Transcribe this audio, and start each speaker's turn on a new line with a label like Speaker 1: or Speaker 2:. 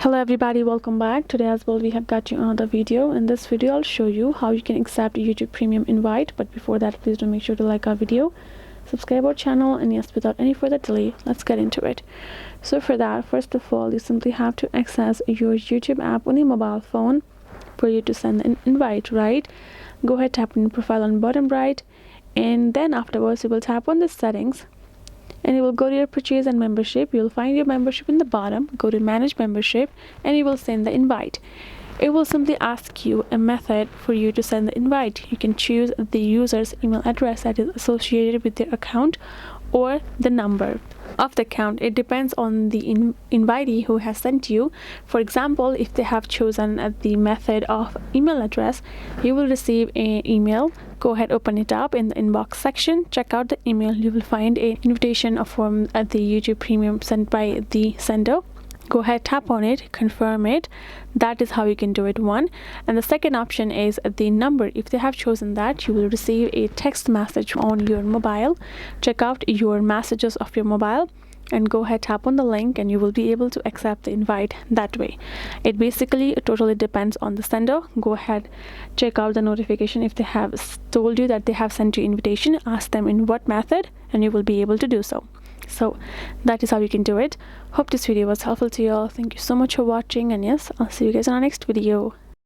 Speaker 1: Hello everybody, welcome back. Today as well we have got you another video. In this video I'll show you how you can accept a YouTube premium invite, but before that please do make sure to like our video, subscribe our channel, and yes, without any further delay, let's get into it. So for that, first of all, you simply have to access your YouTube app on your mobile phone for you to send an invite, right? Go ahead, tap on your profile on bottom right, and then afterwards you will tap on the settings and you will go to your purchase and membership. You will find your membership in the bottom, go to manage membership, and you will send the invite. It will simply ask you a method for you to send the invite. You can choose the user's email address that is associated with their account or the number of the account. It depends on the invitee who has sent you. For example, if they have chosen the method of email address, you will receive an email. Go ahead, open it up in the inbox section, check out the email. You will find an invitation from the YouTube Premium sent by the sender. Go ahead, tap on it, confirm it. That is how you can do it, one. And the second option is the number. If they have chosen that, you will receive a text message on your mobile. Check out your messages of your mobile and go ahead, tap on the link, and you will be able to accept the invite that way. It basically totally depends on the sender. Go ahead, check out the notification. If they have told you that they have sent you invitation, ask them in what method and you will be able to do so. So that is how you can do it. Hope this video was helpful to you all. Thank you so much for watching, and yes, I'll see you guys in our next video.